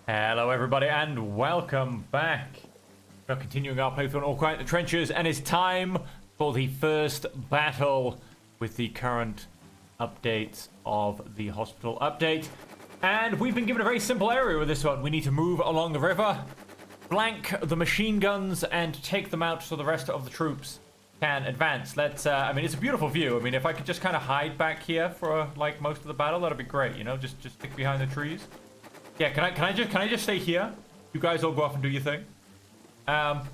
Hello everybody and welcome back. We're continuing our playthrough on All Quiet in the Trenches, and it's time for the first battle with the current updates of the hospital update. And we've been given a very simple area with this one. We need to move along the river, flank the machine guns, and take them out so the rest of the troops can advance. Let's, I mean, it's a beautiful view. I mean, if I could just kind of hide back here for, like, most of the battle, that'd be great, you know? Just stick behind the trees. Yeah, can I just stay here? You guys all go off and do your thing. Not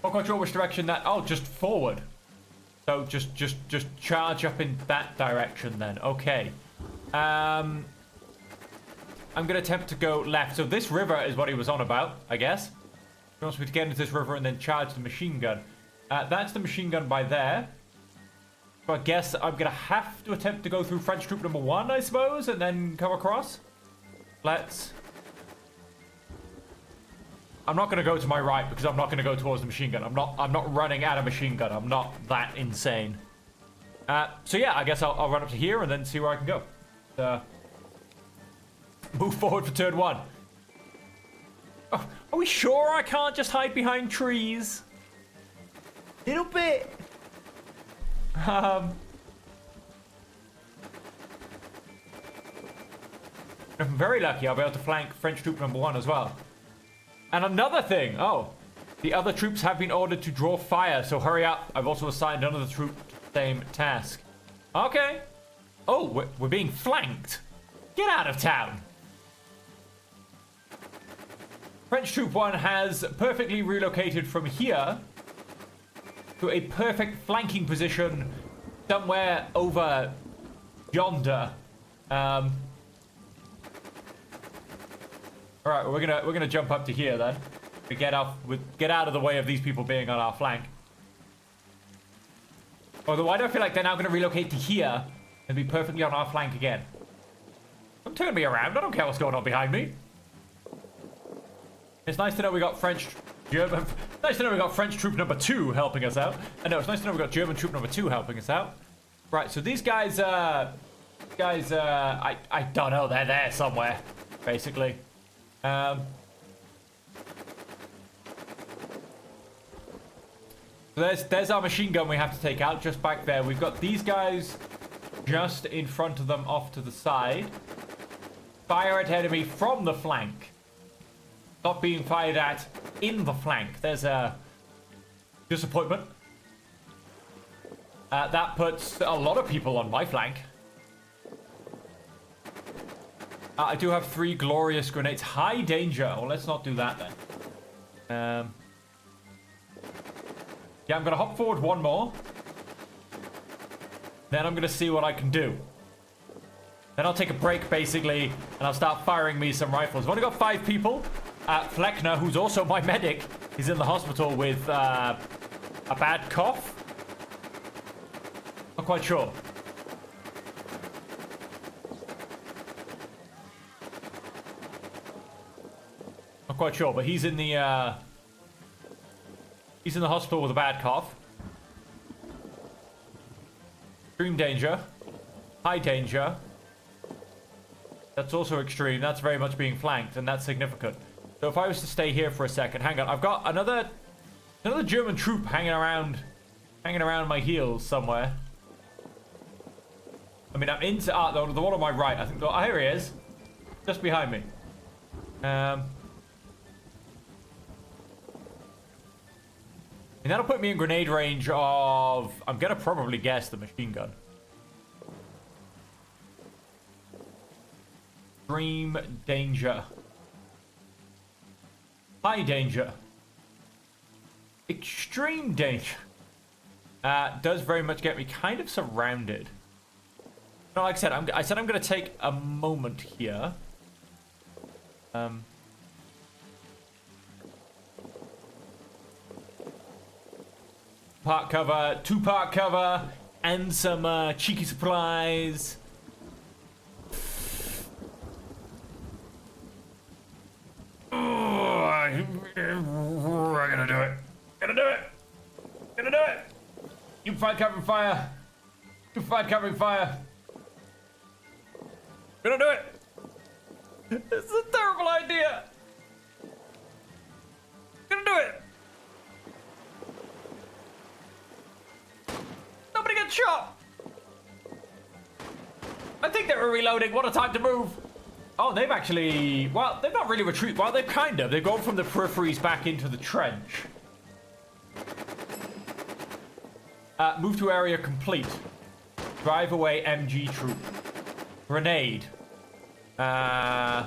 quite sure which direction that. Oh, just forward. So just charge up in that direction then. Okay. I'm gonna attempt to go left. So this river is what he was on about, I guess. He wants me to get into this river and then charge the machine gun. That's the machine gun by there. So I guess I'm gonna have to attempt to go through French troop number 1, I suppose, and then come across. I'm not going to go to my right because I'm not going to go towards the machine gun. I'm not running at a machine gun. I'm not that insane. So yeah, I guess I'll run up to here and then see where I can go. Move forward for turn 1. Oh, are we sure I can't just hide behind trees? Little bit. If I'm very lucky, I'll be able to flank French troop number 1 as well. And another thing, the other troops have been ordered to draw fire, so hurry up. I've also assigned another troop to the same task. Okay. Oh, we're being flanked. Get out of town. French troop 1 has perfectly relocated from here to a perfect flanking position somewhere over yonder. All right, we're gonna jump up to here then to get out of the way of these people being on our flank. Although I don't feel like they're now gonna relocate to here and be perfectly on our flank again. Don't turn me around. I don't care what's going on behind me. It's nice to know we got French troop number 2 helping us out. I know it's nice to know we got German troop number 2 helping us out. Right, so these guys, I don't know. They're there somewhere, basically. There's our machine gun we have to take out just back there. We've got these guys just in front of them off to the side. Fire at enemy from the flank. Not being fired at in the flank. There's a disappointment. That puts a lot of people on my flank. I do have 3 glorious grenades. High danger. Well, let's not do that then. Yeah, I'm going to hop forward 1 more. Then I'm going to see what I can do. Then I'll take a break, basically, and I'll start firing me some rifles. I've only got 5 people. Fleckner, who's also my medic, is in the hospital with a bad cough. Not quite sure. Not quite sure, but he's in the hospital with a bad cough. Extreme danger. High danger. That's also extreme. That's very much being flanked, and that's significant. So if I was to stay here for a second, hang on. I've got another German troop hanging around my heels somewhere. I mean, I'm into the one on my right. I think. Oh, here he is, just behind me. And that'll put me in grenade range of, I'm gonna probably guess, the machine gun. Extreme danger. High danger. Extreme danger. Does very much get me kind of surrounded. No, like I said I'm gonna take a moment here. Part cover, 2-part cover, and some cheeky supplies. We're gonna do it. Gonna do it. You fight covering fire. You fight covering fire. Gonna do it. This is a terrible idea. I'm gonna do it. Nobody gets shot. I think they were reloading. What a time to move. Oh, they've actually... Well, they've not really retreated. Well, they've kind of. They've gone from the peripheries back into the trench. Move to area complete. Drive away MG troop. Grenade. Okay,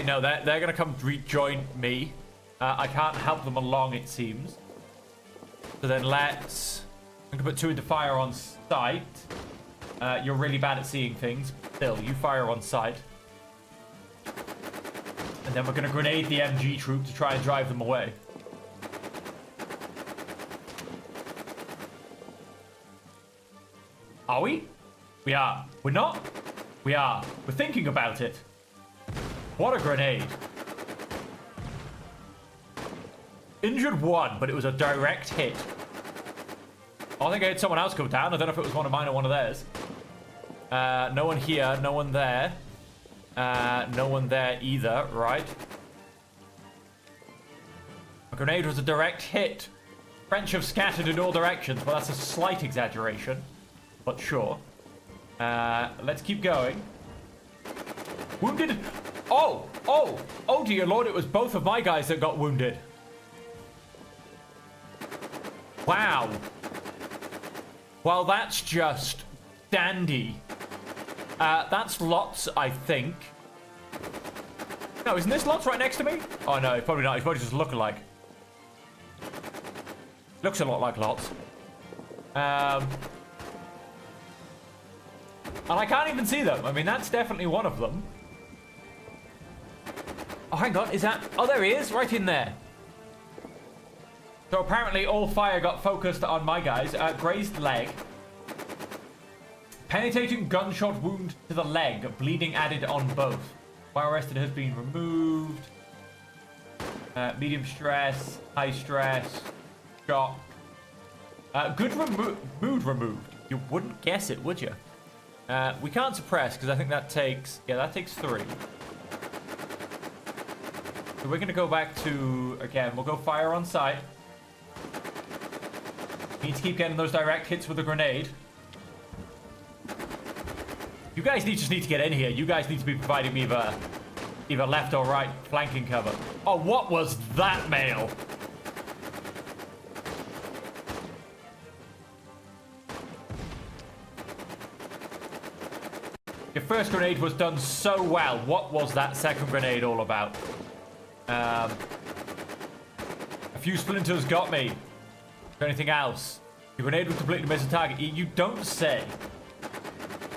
no, they're going to come rejoin me. I can't help them along, it seems. So then let's... I'm going to put 2 into fire on sight. You're really bad at seeing things. Still, you fire on sight. And then we're going to grenade the MG troop to try and drive them away. Are we? We are. We're not? We are. We're thinking about it. What a grenade. Injured 1, but it was a direct hit. I think I had someone else go down. I don't know if it was one of mine or one of theirs. No one here. No one there. No one there either. Right. A grenade was a direct hit. French have scattered in all directions. Well, that's a slight exaggeration. But sure. Let's keep going. Wounded. Oh, oh, oh dear lord, it was both of my guys that got wounded. Wow. Well, that's just dandy. That's Lots, I think. No, isn't this Lots right next to me? Oh no, he's probably not. He's probably just looking like. Looks a lot like Lots. And I can't even see them. I mean, that's definitely one of them. Oh, hang on. Is that... Oh, there he is. Right in there. So apparently all fire got focused on my guys. Grazed leg. Penetrating gunshot wound to the leg. Bleeding added on both. While arrested has been removed. Medium stress. High stress. Shock. Good mood removed. You wouldn't guess it, would you? We can't suppress because I think that takes... Yeah, that takes 3. So we're going to go back to... Again, we'll go fire on sight. Need to keep getting those direct hits with the grenade. You guys just need to get in here. You guys need to be providing me either left or right flanking cover. Oh, what was that, male? Your first grenade was done so well. What was that second grenade all about? A few splinters got me. Is there anything else? Your grenade was completely missed the target. You don't say.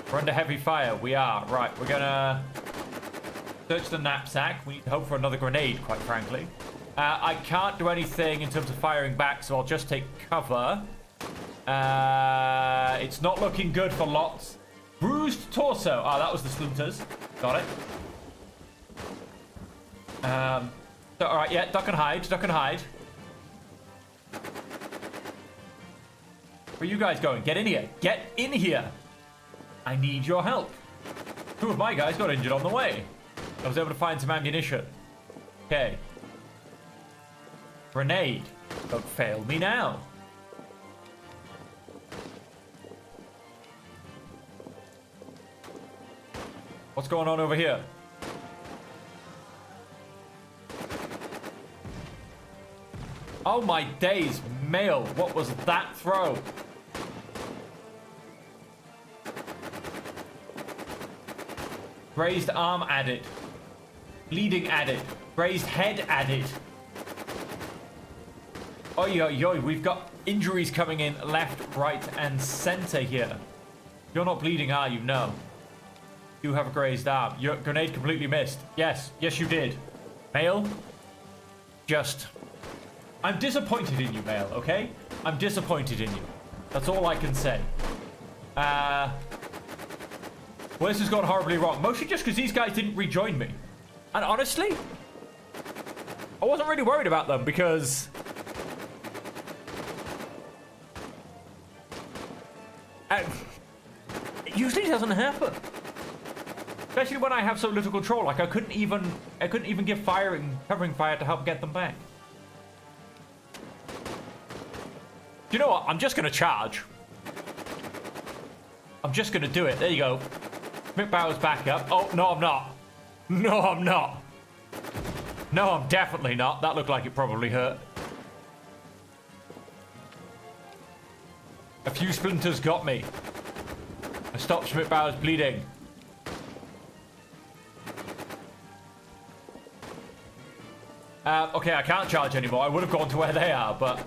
We're under heavy fire. We are. Right, we're gonna search the knapsack. We need to hope for another grenade, quite frankly. I can't do anything in terms of firing back, so I'll just take cover. It's not looking good for Lots. Bruised torso. Ah, that was the splinters. Got it. So, alright, yeah, duck and hide. Duck and hide. Where are you guys going? Get in here. Get in here. I need your help. 2 of my guys got injured on the way. I was able to find some ammunition. Okay. Grenade. Don't fail me now. What's going on over here? Oh my days, male. What was that throw? Grazed arm added. Bleeding added. Grazed head added. Oi, oi, oi. We've got injuries coming in left, right, and center here. You're not bleeding, are you? No. You have a grazed arm. Your grenade completely missed. Yes. Yes, you did. Male. Just... I'm disappointed in you, Male, okay? I'm disappointed in you. That's all I can say. Well, this has gone horribly wrong. Mostly just because these guys didn't rejoin me. And honestly, I wasn't really worried about them because... it usually doesn't happen. Especially when I have so little control. Like I couldn't even give covering fire to help get them back. You know what? I'm just gonna charge. I'm just gonna do it. There you go. Schmidt Bauer's back up. Oh no, I'm not. No, I'm not. No, I'm definitely not. That looked like it probably hurt. A few splinters got me. I stopped Schmidt Bauer's bleeding. Okay, I can't charge anymore. I would have gone to where they are, but...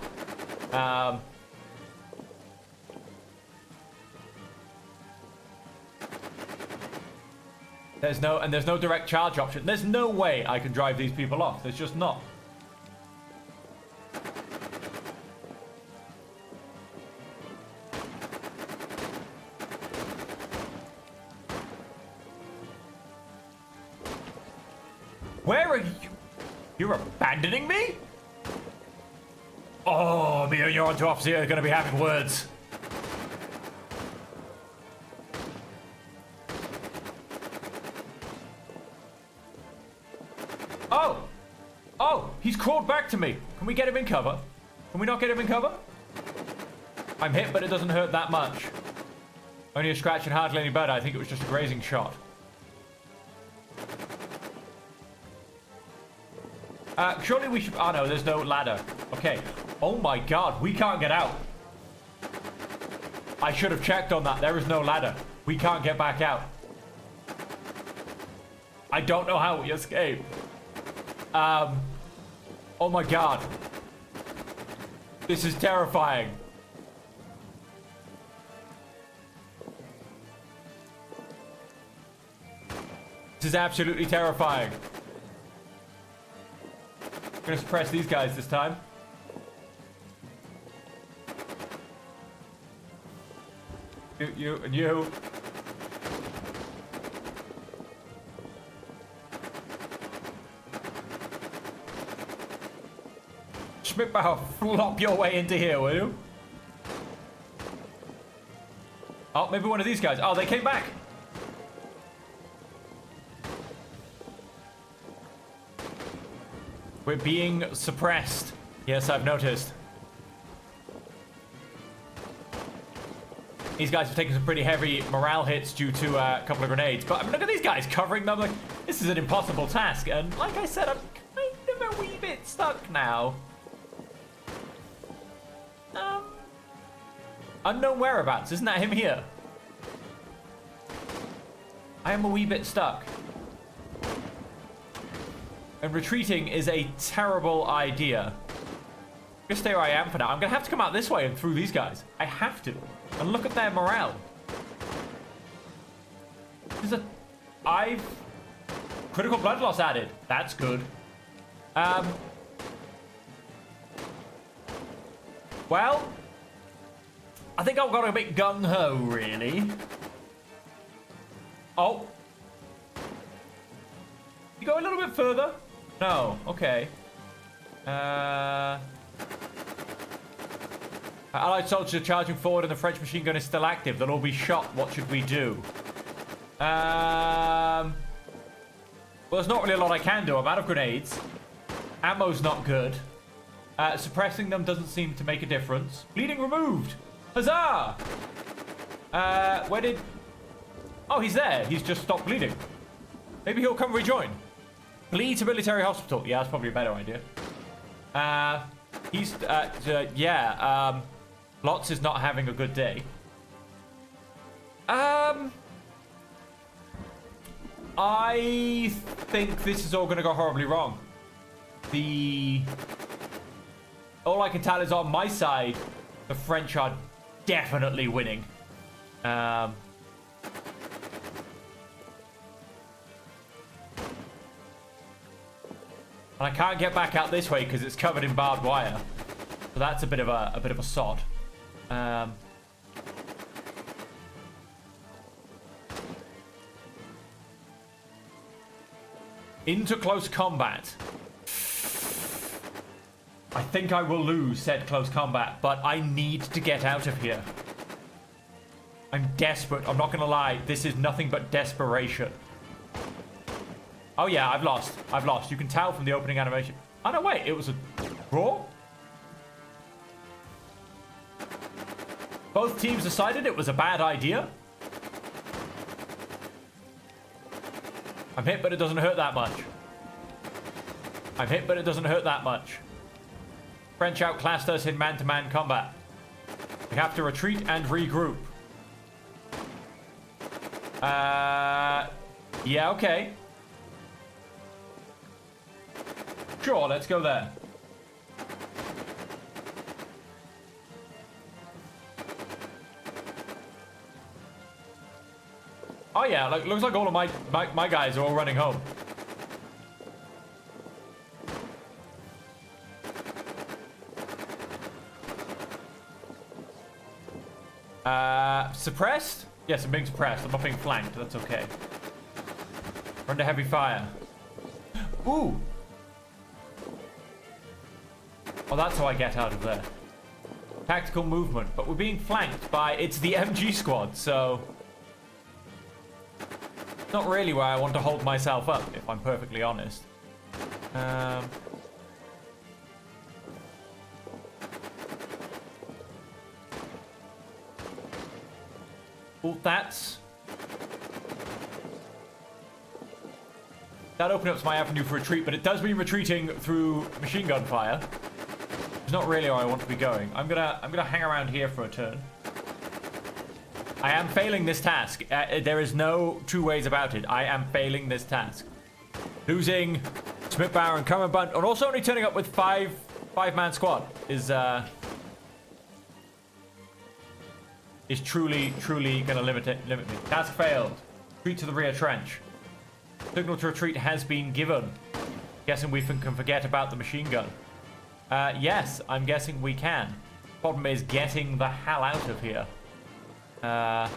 there's no direct charge option. There's no way I can drive these people off. There's just not. Where are you? You're abandoning me? Oh, me and your onto officer are going to be having words. Oh! Oh, he's crawled back to me. Can we get him in cover? Can we not get him in cover? I'm hit, but it doesn't hurt that much. Only a scratch and hardly any better. I think it was just a grazing shot. Surely we should... Oh, no, there's no ladder. Okay. Oh, my God. We can't get out. I should have checked on that. There is no ladder. We can't get back out. I don't know how we escape. Oh, my God. This is terrifying. This is absolutely terrifying. I'm gonna suppress these guys this time. You and you. Schmidtbauer, flop your way into here, will you? Oh, maybe one of these guys. Oh, they came back. We're being suppressed. Yes, I've noticed. These guys have taken some pretty heavy morale hits due to a couple of grenades. But I mean, look at these guys covering them. Like, this is an impossible task. And like I said, I'm kind of a wee bit stuck now. Unknown whereabouts. Isn't that him here? I am a wee bit stuck. And retreating is a terrible idea. Just stay where I am for now. I'm going to have to come out this way and through these guys. I have to. And look at their morale. I've... Critical blood loss added. That's good. Well... I think I've got a bit gung-ho, really. Oh. You go a little bit further? No. Okay. Allied soldiers are charging forward and the French machine gun is still active. They'll all be shot. What should we do? Well, there's not really a lot I can do. I'm out of grenades. Ammo's not good. Suppressing them doesn't seem to make a difference. Bleeding removed. Huzzah! Where did... Oh, he's there. He's just stopped bleeding. Maybe he'll come rejoin. Bleed to military hospital. Yeah, that's probably a better idea. Lots is not having a good day. I think this is all going to go horribly wrong. All I can tell is on my side, the French are definitely winning. And I can't get back out this way because it's covered in barbed wire. So that's a bit of a sod. Into close combat. I think I will lose said close combat, but I need to get out of here. I'm desperate. I'm not going to lie. This is nothing but desperation. Oh yeah, I've lost. I've lost. You can tell from the opening animation. Oh no, wait, it was a draw? Both teams decided it was a bad idea. I'm hit, but it doesn't hurt that much. I'm hit, but it doesn't hurt that much. French outclassed us in man-to-man combat. We have to retreat and regroup. Yeah, okay. Sure, let's go there. Oh yeah, like, looks like all of my guys are all running home. Suppressed? Yes, I'm being suppressed. I'm not being flanked. That's okay. We're under heavy fire. Ooh! Oh, that's how I get out of there. Tactical movement. But we're being flanked by... It's the MG squad, so... Not really where I want to hold myself up, if I'm perfectly honest. Well, that opens up my avenue for retreat, but it does mean retreating through machine gun fire. It's not really where I want to be going. I'm gonna hang around here for a turn. I am failing this task. There is no two ways about it. I am failing this task. Losing Smith Bauer and Cumberbund, and also only turning up with five-man squad is truly gonna limit me. Task failed. Retreat to the rear trench. Signal to retreat has been given. Guessing we can forget about the machine gun. Yes, I'm guessing we can. Problem is getting the hell out of here. If I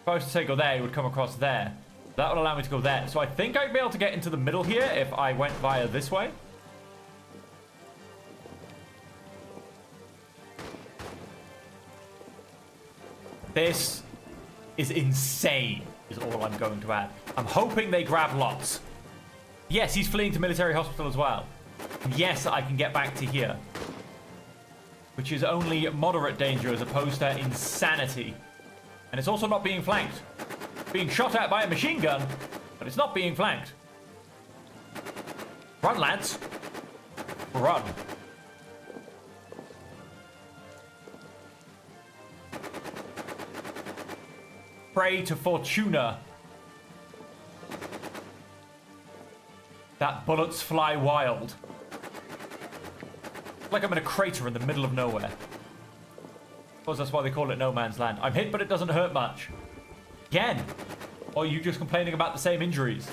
was to say go there, it would come across there. That would allow me to go there. So I think I'd be able to get into the middle here if I went via this way. This is insane, is all I'm going to add. I'm hoping they grab lots. Yes, he's fleeing to military hospital as well. And yes, I can get back to here. Which is only moderate danger as opposed to insanity. And it's also not being flanked. Being shot at by a machine gun, but it's not being flanked. Run, lads. Run. Pray to Fortuna. That bullets fly wild. Like I'm in a crater in the middle of nowhere. I suppose that's why they call it no man's land. I'm hit, but it doesn't hurt much. Again. Or are you just complaining about the same injuries?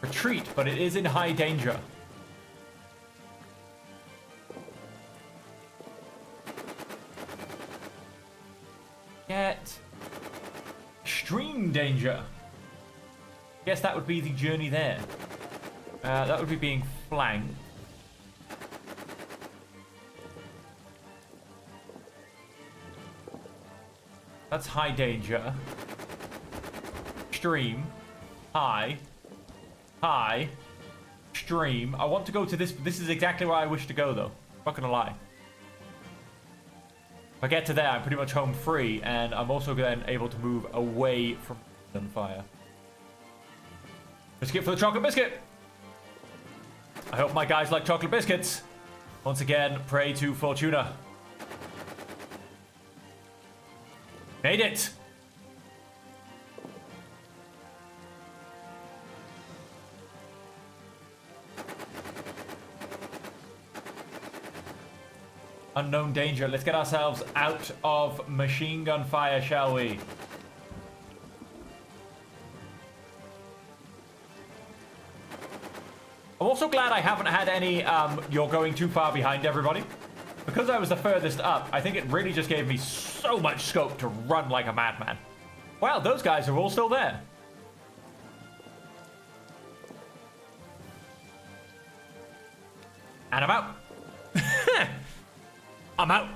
Retreat, but it is in high danger. Get extreme danger. Guess that would be the journey there. That would be being flanked. That's high danger. Extreme. High. High. Extreme. I want to go to this. This is exactly where I wish to go, though. Not gonna lie. If I get to there, I'm pretty much home free, and I'm also then able to move away from gunfire. Biscuit for the chocolate biscuit! I hope my guys like chocolate biscuits. Once again, pray to Fortuna. Made it! Unknown danger. Let's get ourselves out of machine gun fire, shall we? I'm also glad I haven't had any, you're going too far behind everybody. Because I was the furthest up, I think it really just gave me so much scope to run like a madman. Wow, those guys are all still there. And I'm out. I'm out.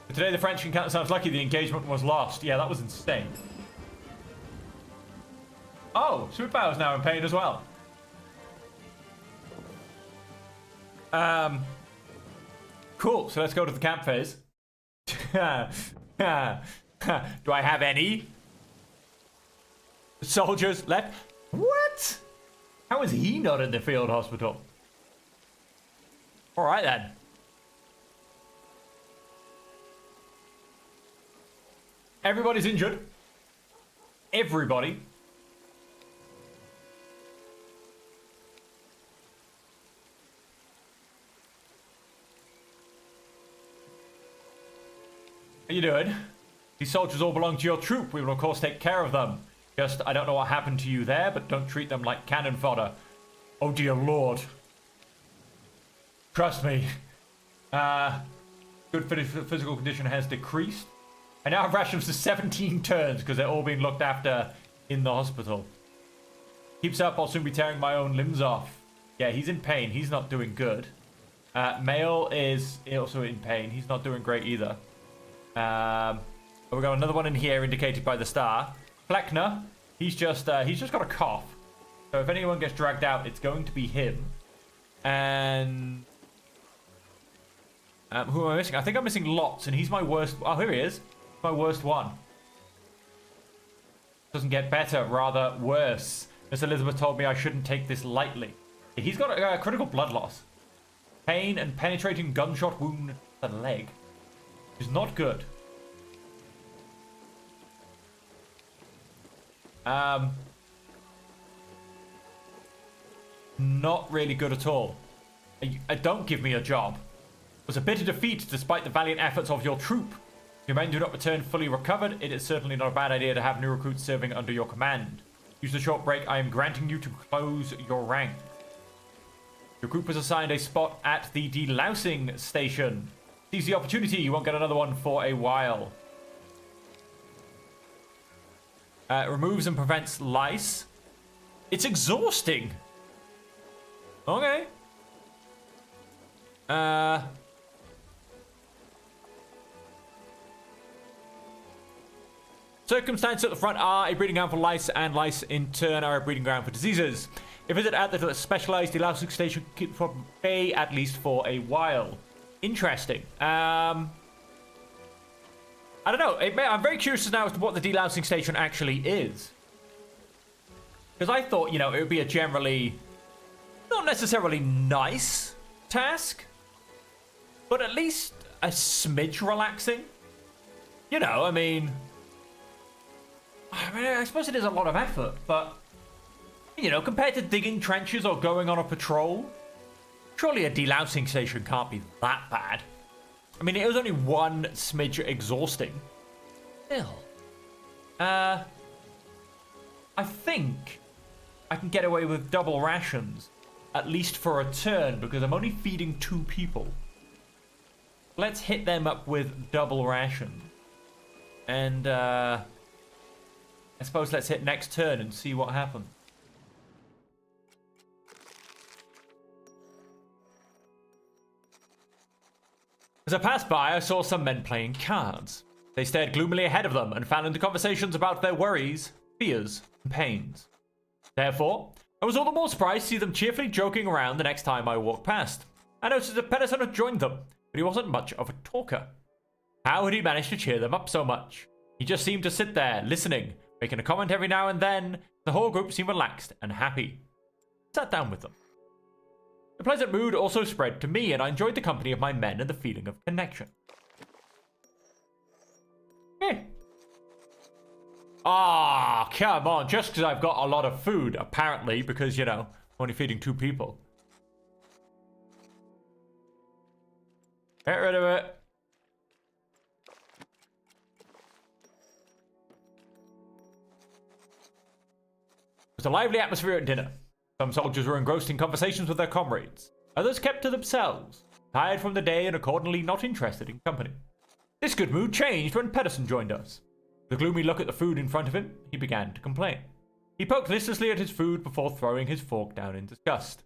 Today the French encounter sounds lucky the engagement was lost. Yeah, that was insane. Oh, Superpower's now in pain as well. Cool, so let's go to the camp phase. Do I have any soldiers left? What? How is he not in the field hospital? Alright then. Everybody's injured. Everybody. How you doing? These soldiers all belong to your troop. We will of course take care of them. Just, I don't know what happened to you there, but don't treat them like cannon fodder. Oh dear lord. Trust me. Good physical condition has decreased. I now have rations for 17 turns because they're all being looked after in the hospital. Keeps up, I'll soon be tearing my own limbs off. Yeah, he's in pain. He's not doing good. Male is also in pain. He's not doing great either. We've got another one in here indicated by the star. Fleckner, he's just got a cough. So if anyone gets dragged out, it's going to be him. And who am I missing? I think I'm missing Lots, and he's my worst. Oh, here he is. My worst one. Doesn't get better, rather worse. Miss Elizabeth told me I shouldn't take this lightly. He's got a critical blood loss. Pain and penetrating gunshot wound to the leg. Is not good. Not really good at all. Don't give me a job. It was a bitter defeat despite the valiant efforts of your troop. If your men do not return fully recovered, it is certainly not a bad idea to have new recruits serving under your command. Use the short break I am granting you to close your rank. Your group was assigned a spot at the delousing station. Seize the opportunity, you won't get another one for a while. Removes and prevents lice. It's exhausting. Okay. Circumstances at the front are a breeding ground for lice, and lice in turn are a breeding ground for diseases. A visit at the specialized delousing station keeps from bay at least for a while. Interesting. I don't know. I'm very curious now as to what the delousing station actually is. Because I thought, you know, it would be a generally not necessarily nice task, but at least a smidge relaxing. You know, I mean, I suppose it is a lot of effort, but, you know, compared to digging trenches or going on a patrol, surely a delousing station can't be that bad. I mean, it was only one smidge exhausting. Still. I think I can get away with double rations, at least for a turn, because I'm only feeding 2 people. Let's hit them up with double ration. And, I suppose let's hit next turn and see what happens. As I passed by, I saw some men playing cards. They stared gloomily ahead of them and fell into conversations about their worries, fears, and pains. Therefore, I was all the more surprised to see them cheerfully joking around the next time I walked past. I noticed that Pedersen had joined them, but he wasn't much of a talker. How had he managed to cheer them up so much? He just seemed to sit there, listening, making a comment every now and then. The whole group seemed relaxed and happy. I sat down with them. The pleasant mood also spread to me, and I enjoyed the company of my men and the feeling of connection. Hey. Ah, come on, just because I've got a lot of food, apparently, because, you know, I'm only feeding 2 people. Get rid of it. It was a lively atmosphere at dinner. Some soldiers were engrossed in conversations with their comrades. Others kept to themselves, tired from the day and accordingly not interested in company. This good mood changed when Pedersen joined us. With a gloomy look at the food in front of him, he began to complain. He poked listlessly at his food before throwing his fork down in disgust.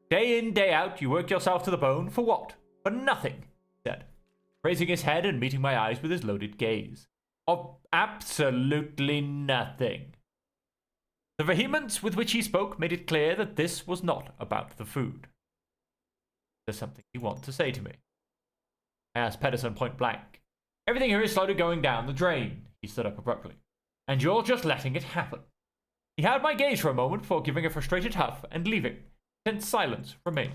Day in, day out, you worked yourself to the bone. For what? For nothing, he said, raising his head and meeting my eyes with his loaded gaze. Of absolutely nothing. The vehemence with which he spoke made it clear that this was not about the food. There's something you want to say to me? I asked Pedersen point blank. Everything here is slowly going down the drain, he stood up abruptly. And you're just letting it happen. He held my gaze for a moment before giving a frustrated huff and leaving. Tense silence remained.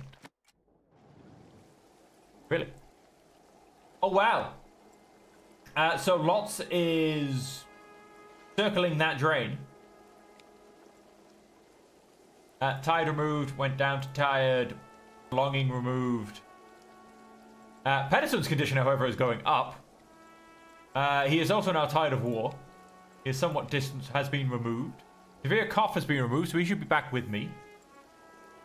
Really? Oh, wow. So Lots is circling that drain. Tired removed, went down to tired, belonging removed. Pedersen's condition, however, is going up. He is also now tired of war. His somewhat distance has been removed. Severe cough has been removed, so he should be back with me.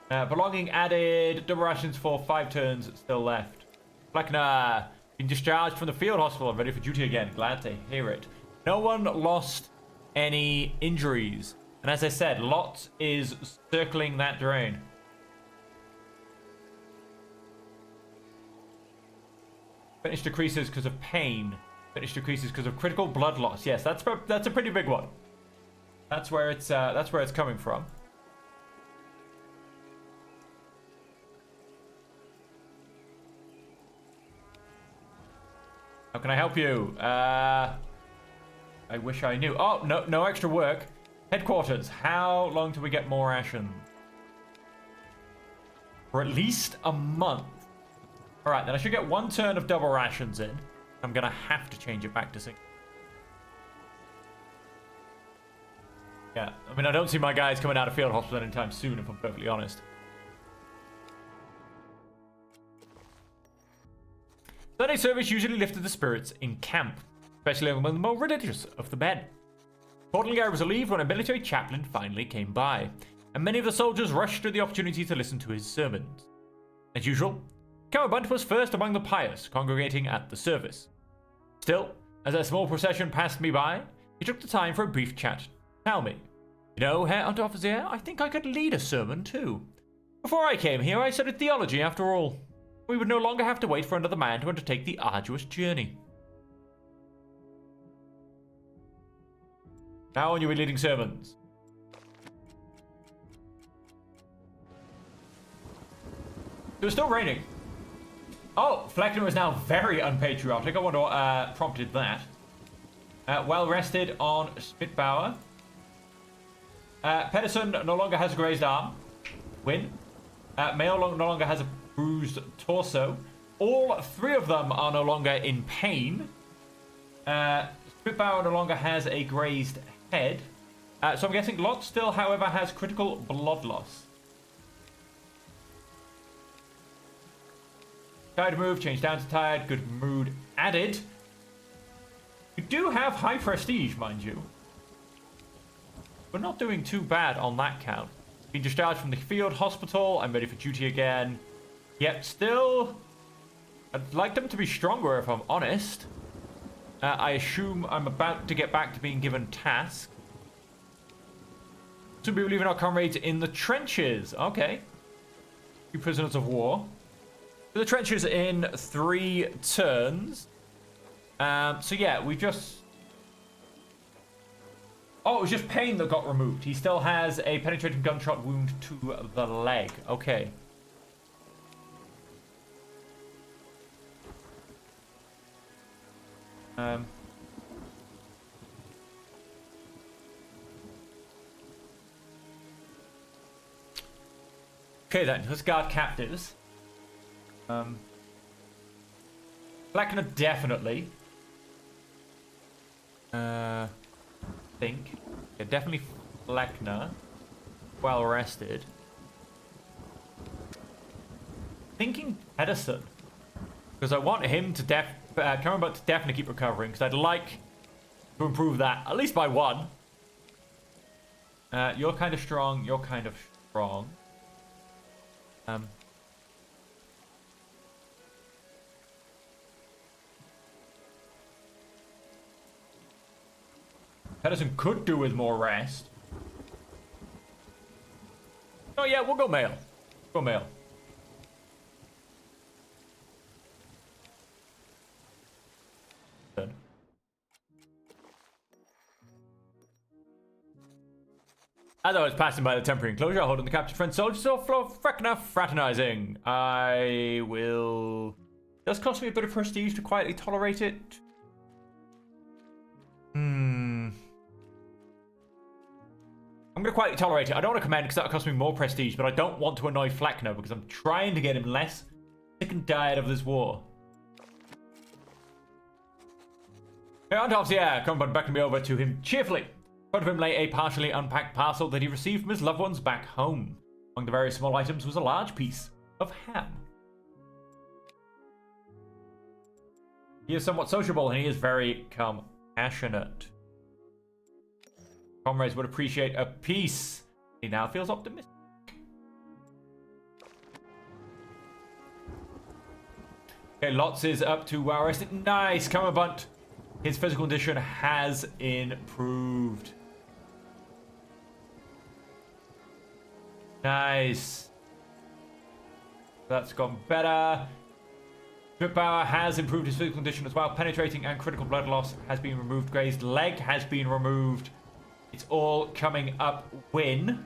Belonging added, double rations for 5 turns still left. Fleckner, been discharged from the field hospital and ready for duty again. Glad to hear it. No one lost any injuries. And as I said, Lots is circling that drain. Finish decreases because of pain. Finish decreases because of critical blood loss. Yes, that's a pretty big one. That's where it's coming from. How can I help you? I wish I knew. Oh, no extra work. Headquarters. How long till we get more rations? For at least a month. All right, then I should get 1 turn of double rations in. I'm gonna have to change it back to single. Yeah, I mean, I don't see my guys coming out of field hospital anytime soon, if I'm perfectly honest. Sunday service usually lifted the spirits in camp, especially among the more religious of the men. Accordingly, I was relieved when a military chaplain finally came by, and many of the soldiers rushed to the opportunity to listen to his sermons. As usual, Cowabundt was first among the pious congregating at the service. Still, as a small procession passed me by, he took the time for a brief chat. Tell me, you know, Herr Unteroffizier, I think I could lead a sermon too. Before I came here, I studied theology after all. We would no longer have to wait for another man to undertake the arduous journey. Now on you be leading sermons. It was still raining. Oh, Fleckner is now very unpatriotic. I wonder what prompted that. Well rested on Spitbauer. Pedersen no longer has a grazed arm. Win. Mail no longer has a bruised torso. All 3 of them are no longer in pain. Spitbauer no longer has a grazed head. So I'm guessing Lot still, however, has critical blood loss. Tired move, change down to tired. Good mood added. You do have high prestige, mind you. We're not doing too bad on that count. Been discharged from the field hospital. I'm ready for duty again. Yep, still... I'd like them to be stronger, if I'm honest. I assume I'm about to get back to being given tasks. To be leaving our comrades in the trenches. Okay. 2 prisoners of war. The trenches in 3 turns. So yeah, we just... Oh, it was just pain that got removed. He still has a penetrating gunshot wound to the leg. Okay. Okay then, let's guard captives. Fleckner definitely. Think. Yeah, definitely Fleckner. Well rested. Thinking Pedersen. Because I want him to Cowabundt to definitely keep recovering. Because I'd like to improve that. At least by 1. You're kind of strong. You're kind of strong. Pedersen could do with more rest. Oh yeah, we'll go male. Go male. Good. As I was passing by the temporary enclosure, holding the captured French soldiers off fraternizing. I will... It does cost me a bit of prestige to quietly tolerate it. I'm going to quietly tolerate it. I don't want to commend because that'll cost me more prestige, but I don't want to annoy Fleckner because I'm trying to get him less sick and tired of this war. Hey, Antops, yeah, come on, back me over to him cheerfully. In front of him lay a partially unpacked parcel that he received from his loved ones back home. Among the various small items was a large piece of ham. He is somewhat sociable and he is very compassionate. Comrades would appreciate a peace. He now feels optimistic. Okay, Lotz is up to arrested. Nice, Kammerbunt. His physical condition has improved. Nice. That's gone better. Spitbauer has improved his physical condition as well. Penetrating and critical blood loss has been removed. Grazed leg has been removed. It's all coming up. Win.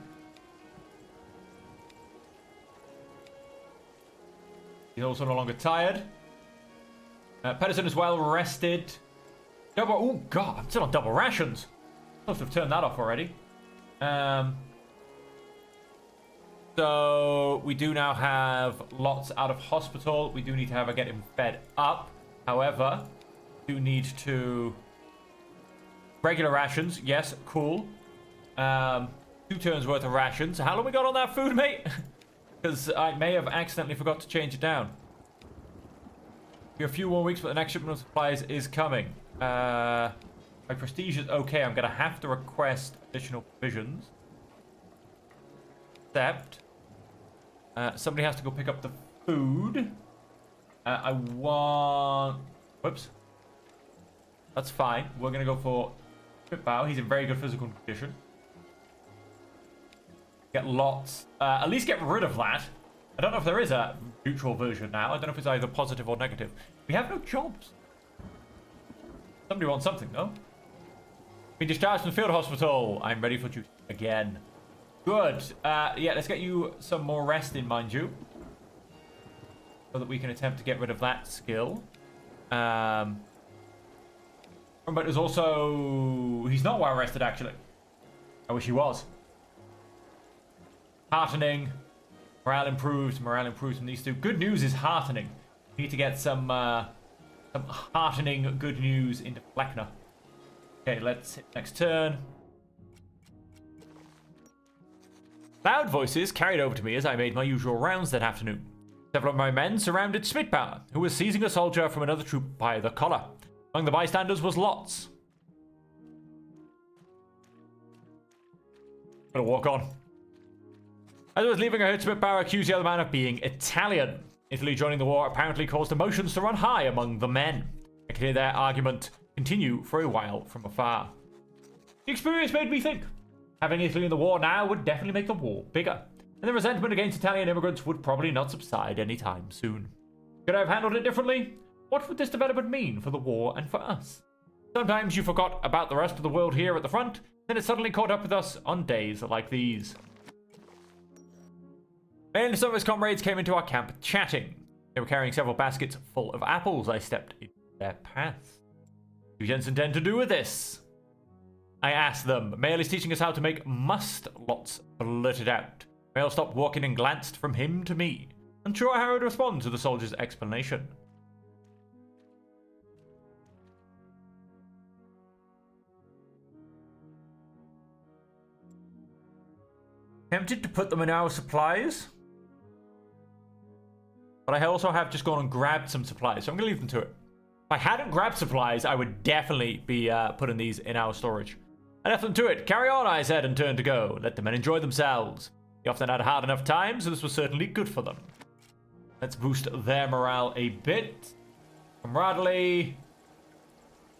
He's also no longer tired. Pedersen is well rested. Double. Oh god, I'm still on double rations. I must have turned that off already. So we do now have Lotz out of hospital. We do need to get him fed up. However, we do need to regular rations. Yes, cool. 2 turns worth of rations. How long we got on that food, mate? Because I may have accidentally forgot to change it down. We're a few more weeks, but the next shipment of supplies is coming. My prestige is okay. I'm gonna have to request additional provisions. Except somebody has to go pick up the food. I want... Whoops. That's fine. We're gonna go for Spitbow. He's in very good physical condition. Get lots. At least get rid of that. I don't know if there is a neutral version now. I don't know if it's either positive or negative. We have no jobs. Somebody wants something, though. Been discharged from the field hospital. I'm ready for duty again. Good. Yeah, let's get you some more rest in, mind you. So that we can attempt to get rid of that skill. But there's also... He's not well rested, actually. I wish he was. Heartening. Morale improves. Morale improves from these two. Good news is heartening. We need to get some heartening good news into Fleckner. Okay, let's hit next turn. Loud voices carried over to me as I made my usual rounds that afternoon. Several of my men surrounded Spitbauer, who was seizing a soldier from another troop by the collar. Among the bystanders was Lotz. Gonna walk on. As I was leaving, I heard Spitbauer accuse the other man of being Italian. Italy joining the war apparently caused emotions to run high among the men. I could hear their argument continue for a while from afar. The experience made me think. Having Italy in the war now would definitely make the war bigger, and the resentment against Italian immigrants would probably not subside anytime soon. Could I have handled it differently? What would this development mean for the war and for us? Sometimes you forgot about the rest of the world here at the front, then it suddenly caught up with us on days like these. And some of his comrades came into our camp chatting. They were carrying several baskets full of apples. I stepped into their path. What do you gents intend to do with this? I asked them. Mail is teaching us how to make must. Lotz blurted out. Mail stopped walking and glanced from him to me, unsure how I would respond to the soldier's explanation. Tempted to put them in our supplies, but I also have just gone and grabbed some supplies, so I'm going to leave them to it. If I hadn't grabbed supplies, I would definitely be putting these in our storage. I left them to it. Carry on, I said, and turned to go. Let the men enjoy themselves. They often had a hard enough time, so this was certainly good for them. Let's boost their morale a bit. Camaraderie.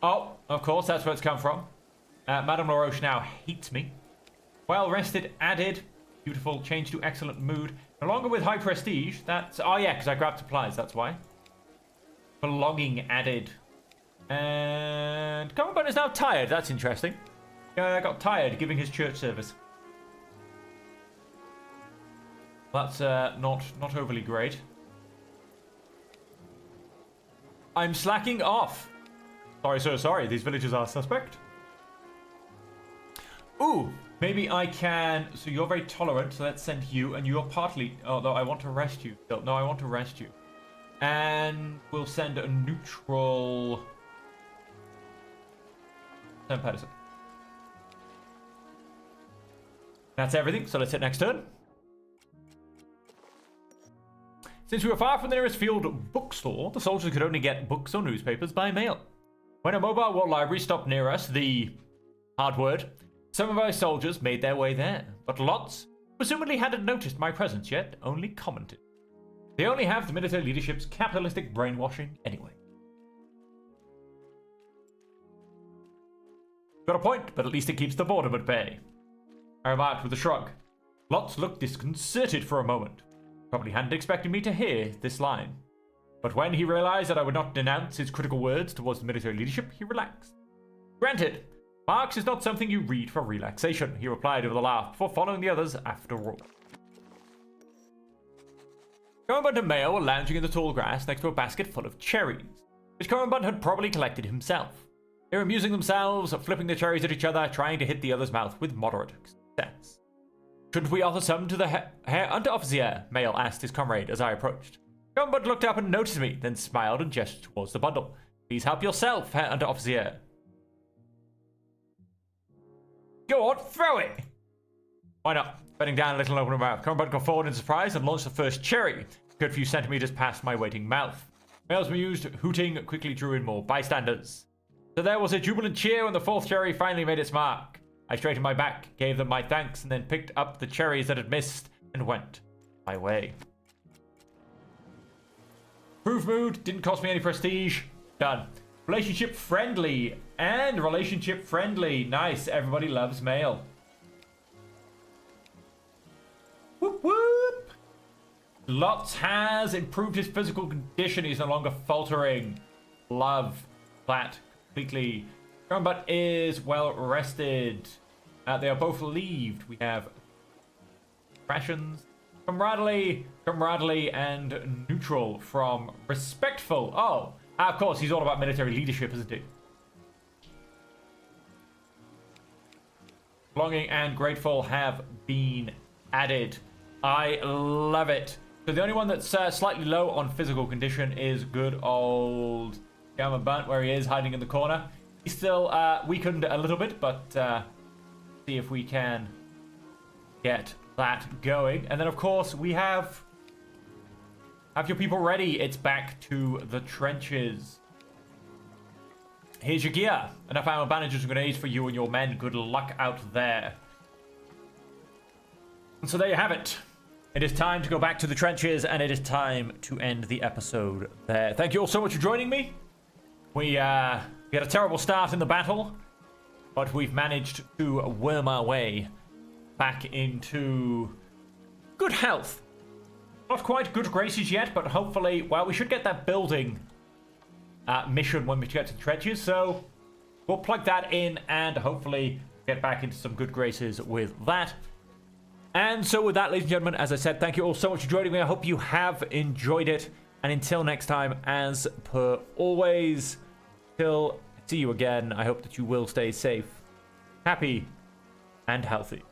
Oh, of course, that's where it's come from. Madame LaRoche now hates me. Well rested, added. Beautiful, change to excellent mood. No longer with high prestige. That's... Oh, yeah, because I grabbed supplies, that's why. Belonging added. And... Common Bun is now tired. That's interesting. Got tired giving his church service. That's not overly great. I'm slacking off. Sorry, sir, sorry. These villagers are suspect. Ooh, maybe I can... So you're very tolerant, so let's send you. And you're partly... Oh, no, I want to rest you. No, I want to rest you. And we'll send a neutral... Send Pedersen. That's everything, so let's hit next turn. Since we were far from the nearest field bookstore, the soldiers could only get books or newspapers by mail. When a mobile war library stopped near us, the hard word, some of our soldiers made their way there, but lots, presumably hadn't noticed my presence yet, only commented. They only have the military leadership's capitalistic brainwashing anyway. Got a point, but at least it keeps the boredom at bay. I remarked with a shrug. Lots looked disconcerted for a moment. Probably hadn't expected me to hear this line. But when he realized that I would not denounce his critical words towards the military leadership, he relaxed. Granted, Marx is not something you read for relaxation, he replied with a laugh before following the others after all. Cornbun and Mayo were lounging in the tall grass next to a basket full of cherries, which Cornbun had probably collected himself. They were amusing themselves, flipping the cherries at each other, trying to hit the other's mouth with moderate success. Shouldn't we offer some to the Herr Unteroffizier? Mail asked his comrade as I approached. Cornbun looked up and noticed me, then smiled and gestured towards the bundle. Please help yourself, Herr Unteroffizier. Go on, throw it! Why not? Bending down a little and opening my mouth. Cornbun got forward in surprise and launched the first cherry, a good few centimeters past my waiting mouth. Males mused, hooting, quickly drew in more bystanders. So there was a jubilant cheer when the fourth cherry finally made its mark. I straightened my back, gave them my thanks, and then picked up the cherries that had missed and went my way. Improved mood, didn't cost me any prestige. Done. Relationship friendly and relationship friendly. Nice, everybody loves mail. Whoop whoop. Lots has improved his physical condition. He's no longer faltering. Love that completely. But is well rested. They are both relieved. We have rations, camaraderie, and neutral from respectful. Oh, of course, he's all about military leadership, isn't he? Belonging and grateful have been added. I love it. So the only one that's slightly low on physical condition is good old Gamma Bunt, where he is hiding in the corner. He's still weakened a little bit, but see if we can get that going. And then, of course, we have your people ready. It's back to the trenches. Here's your gear. Enough ammo, bandages, and grenades for you and your men. Good luck out there. And so there you have it. It is time to go back to the trenches, and it is time to end the episode there. Thank you all so much for joining me. We had a terrible start in the battle, but we've managed to worm our way back into good health. Not quite good graces yet, but hopefully, well, we should get that building mission when we get to the trenches, so we'll plug that in and hopefully get back into some good graces with that. And so with that, ladies and gentlemen, as I said, thank you all so much for joining me. I hope you have enjoyed it. And until next time, as per always, till I see you again, I hope that you will stay safe, happy, and healthy.